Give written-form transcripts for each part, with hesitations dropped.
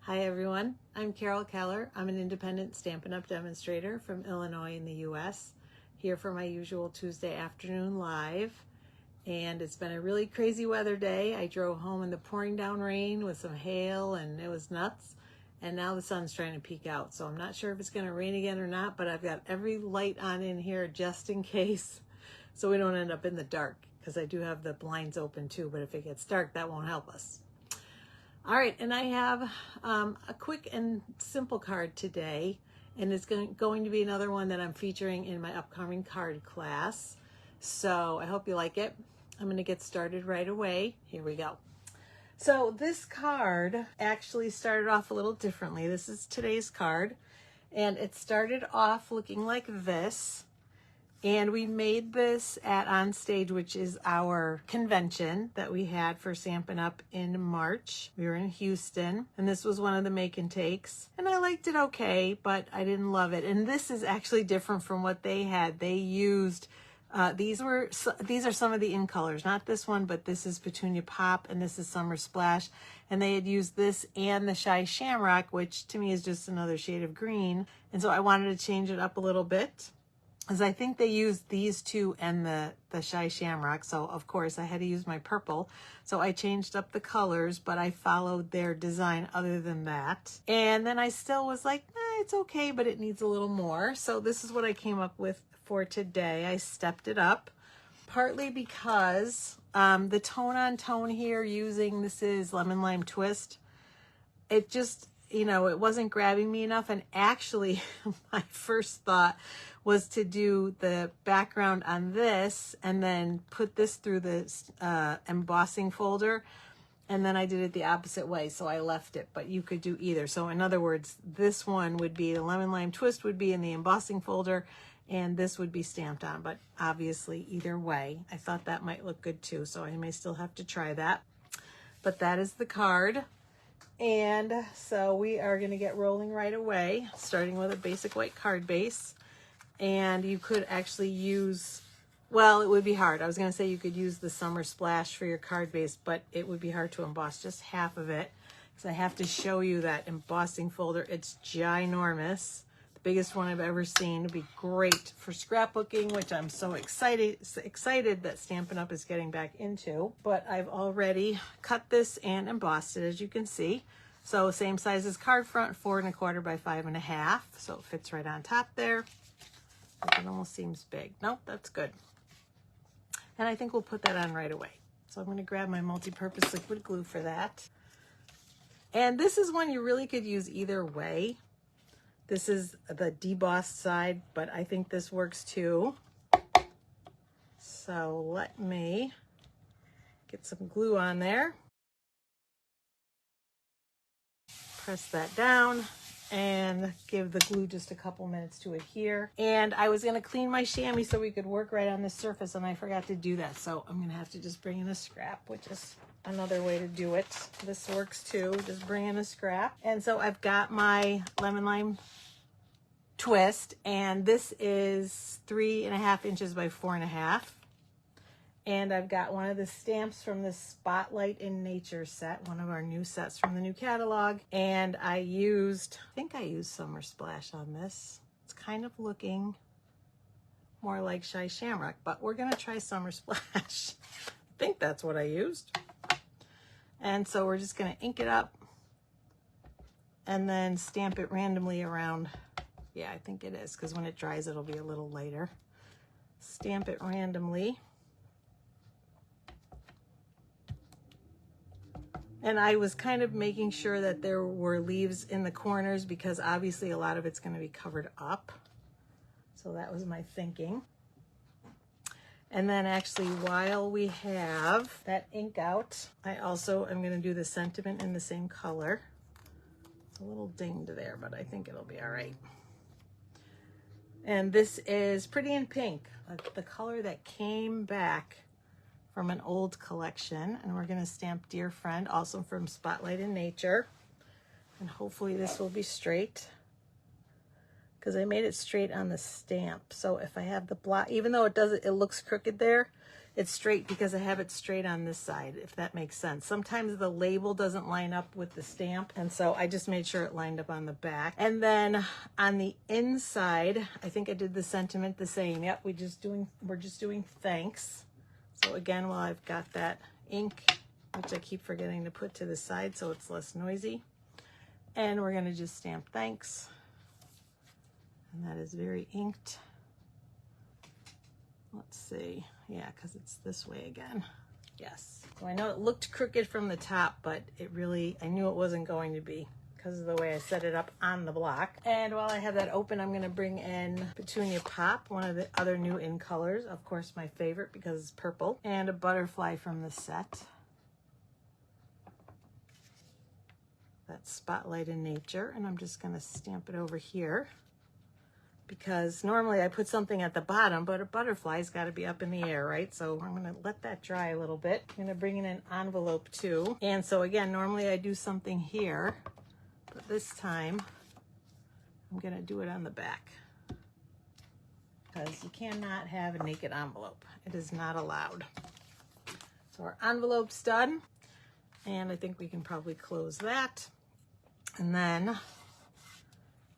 Hi everyone, I'm Carol Keller. I'm an independent Stampin' Up! Demonstrator from Illinois in the US, here for my usual Tuesday afternoon live. And it's been a really crazy weather day. I drove home in the pouring down rain with some hail and it was nuts. And now the sun's trying to peek out. So I'm not sure if it's gonna rain again or not, but I've got every light on in here just in case, so we don't end up in the dark, because I do have the blinds open too, but if it gets dark, that won't help us. All right, and I have a quick and simple card today, and it's going to be another one that I'm featuring in my upcoming card class. So I hope you like it. I'm going to get started right away. Here we go. So this card actually started off a little differently. This is today's card, and it started off looking like this. And we made this at On Stage, which is our convention that we had for Stampin' Up! In March. We were in Houston, and this was one of the make and takes. And I liked it okay, but I didn't love it. And this is actually different from what they had. They used, these are some of the in colors. Not this one, but this is Petunia Pop, and this is Summer Splash. And they had used this and the Shy Shamrock, which to me is just another shade of green. And so I wanted to change it up a little bit, because I think they used these two and the Shy Shamrock, so of course I had to use my purple. So I changed up the colors, but I followed their design other than that. And then I still was like, it's okay, but it needs a little more. So this is what I came up with for today. I stepped it up, partly because the tone on tone here using, this is Lemon Lime Twist, it just, you know, it wasn't grabbing me enough. And actually my first thought was to do the background on this and then put this through the embossing folder, and then I did it the opposite way, so I left it, but you could do either. So in other words, this one would be, the Lemon Lime Twist would be in the embossing folder, and this would be stamped on. But obviously either way, I thought that might look good too, so I may still have to try that. But that is the card. And so we are going to get rolling right away, starting with a basic white card base. And you could actually use, well, it would be hard. I was going to say you could use the Summer Splash for your card base, but it would be hard to emboss just half of it, because I have to show you that embossing folder. It's ginormous. The biggest one I've ever seen. It'd be great for scrapbooking, which I'm so excited that Stampin' Up! Is getting back into. But I've already cut this and embossed it, as you can see. So same size as card front, 4 1/4 by 5 1/2. So it fits right on top there. It almost seems big. Nope, that's good. And I think we'll put that on right away. So I'm going to grab my multi-purpose liquid glue for that. And this is one you really could use either way. This is the debossed side, but I think this works too. So let me get some glue on there. Press that down and give the glue just a couple minutes to adhere. And I was going to clean my chamois so we could work right on the surface, and I forgot to do that. So I'm going to have to just bring in a scrap, which is another way to do it. This works too, just bring in a scrap. And so I've got my Lemon Lime Twist, and this is 3 1/2 inches by 4 1/2. And I've got one of the stamps from the Spotlight in Nature set, one of our new sets from the new catalog. And I think I used Summer Splash on this. It's kind of looking more like Shy Shamrock, but we're gonna try Summer Splash. I think that's what I used. And so we're just gonna ink it up and then stamp it randomly around. Yeah, I think it is, because when it dries, it'll be a little lighter. Stamp it randomly. And I was kind of making sure that there were leaves in the corners, because obviously a lot of it's going to be covered up. So that was my thinking. And then actually, while we have that ink out, I also am going to do the sentiment in the same color. It's a little dinged there, but I think it'll be all right. And this is Pretty in Pink, the color that came back from an old collection. And we're going to stamp Dear Friend, also from Spotlight in Nature. And hopefully this will be straight, because I made it straight on the stamp. So if I have the block, even though it looks crooked there, it's straight because I have it straight on this side, if that makes sense. Sometimes the label doesn't line up with the stamp, and so I just made sure it lined up on the back. And then on the inside, I think I did the sentiment the same. Yep, we're just doing thanks. So again, while I've got that ink, which I keep forgetting to put to the side so it's less noisy, and we're gonna just stamp thanks. And that is very inked. Let's see. Yeah, because it's this way again. Yes. So I know it looked crooked from the top, but it really, I knew it wasn't going to be because of the way I set it up on the block. And while I have that open, I'm going to bring in Petunia Pop, one of the other new in colors. Of course, my favorite because it's purple. And a butterfly from the set. That Spotlight in Nature. And I'm just going to stamp it over here, because normally I put something at the bottom, but a butterfly's got to be up in the air, right? So I'm going to let that dry a little bit. I'm going to bring in an envelope too. And so again, normally I do something here, but this time I'm going to do it on the back, because you cannot have a naked envelope. It is not allowed. So our envelope's done, and I think we can probably close that. And then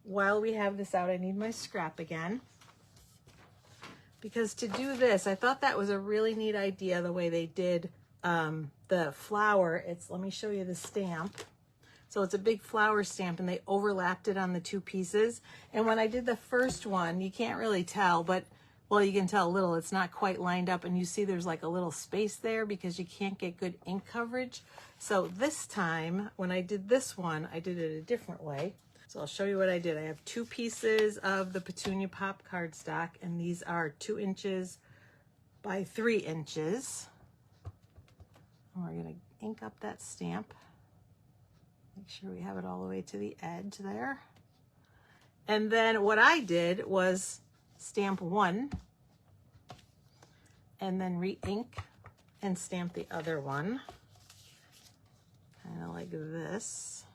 while we have this out, I need my scrap again, because to do this, I thought that was a really neat idea, the way they did the flower. Let me show you the stamp. So it's a big flower stamp, and they overlapped it on the two pieces. And when I did the first one, you can't really tell, but, well, you can tell a little. It's not quite lined up, and you see there's like a little space there because you can't get good ink coverage. So this time, when I did this one, I did it a different way. So I'll show you what I did. I have 2 pieces of the Petunia Pop cardstock, and these are 2 inches by 3 inches. And we're gonna ink up that stamp. Make sure we have it all the way to the edge there. And then what I did was stamp one, and then re-ink and stamp the other one. Kind of like this.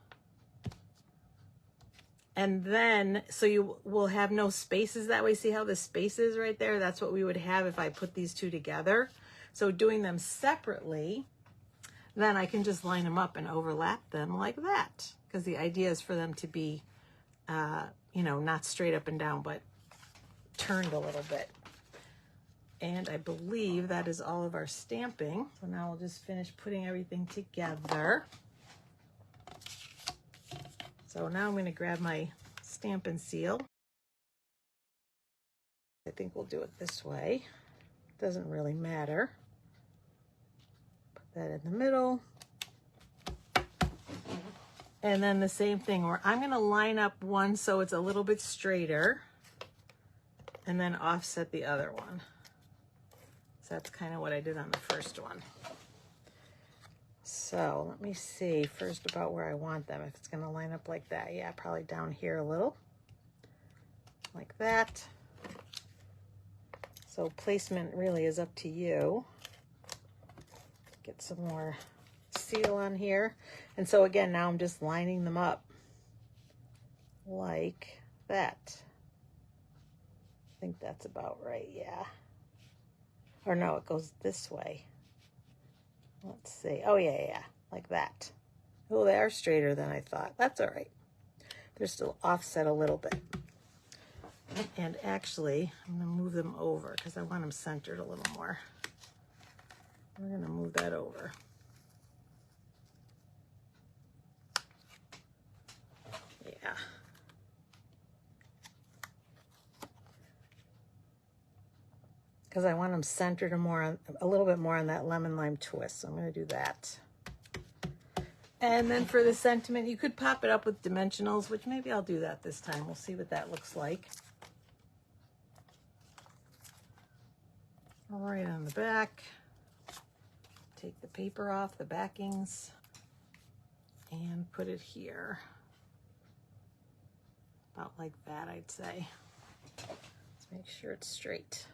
And then, so you will have no spaces that way. See how the space is right there? That's what we would have if I put these two together. So doing them separately, then I can just line them up and overlap them like that. Because the idea is for them to be, you know, not straight up and down, but turned a little bit. And I believe that is all of our stamping. So now we'll just finish putting everything together. So now I'm going to grab my Stampin' seal. I think we'll do it this way. Doesn't really matter. Put that in the middle. And then the same thing, where I'm going to line up one so it's a little bit straighter, and then offset the other one. So that's kind of what I did on the first one. So let me see first about where I want them. If it's going to line up like that, yeah, probably down here a little, like that. So placement really is up to you. Get some more seal on here. And so again, now I'm just lining them up like that. I think that's about right, yeah. Or no, it goes this way. Let's see. Oh, yeah, like that. Oh, they are straighter than I thought. That's all right. They're still offset a little bit. And actually, I'm going to move them over because I want them centered a little more. We're going to move that over. Yeah. Because I want them centered a little bit more on that lemon lime twist. So I'm going to do that. And then for the sentiment, you could pop it up with dimensionals, which maybe I'll do that this time. We'll see what that looks like. Right on the back. Take the paper off, the backings, and put it here. About like that, I'd say. Let's make sure it's straight.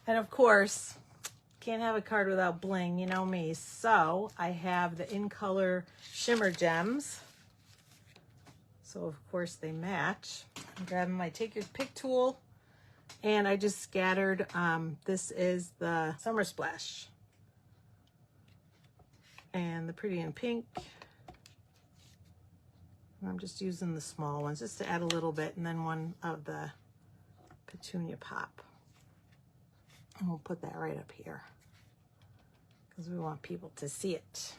And of course, can't have a card without bling, you know me. So I have the In Color Shimmer Gems. So of course they match. I'm grabbing my Take Your Pick tool, And I just scattered, this is the Summer Splash. And the Pretty in Pink. And I'm just using the small ones just to add a little bit, and then one of the Petunia Pop. And we'll put that right up here because we want people to see it.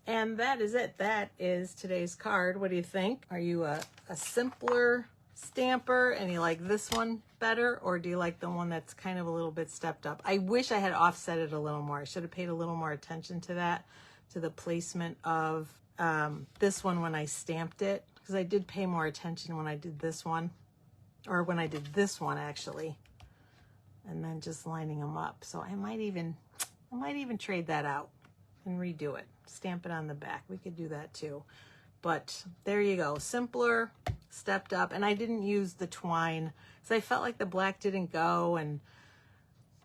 And that is it. That is today's card. What do you think? Are you a simpler stamper and you like this one better, or do you like the one that's kind of a little bit stepped up? I wish I had offset it a little more. I should have paid a little more attention to that, to the placement of this one when I stamped it, because I did pay more attention when I did this one, or when I did this one actually, and then just lining them up. So I might even trade that out and redo it, stamp it on the back. We could do that too. But there you go, simpler, stepped up. And I didn't use the twine because I felt like the black didn't go, and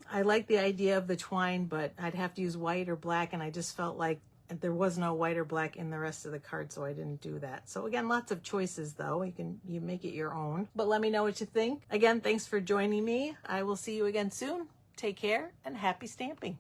I like the idea of the twine, but I'd have to use white or black, and I just felt like there was no white or black in the rest of the card, so I didn't do that. So again, lots of choices though. You make it your own. But let me know what you think. Again, thanks for joining me. I will see you again soon. Take care and happy stamping.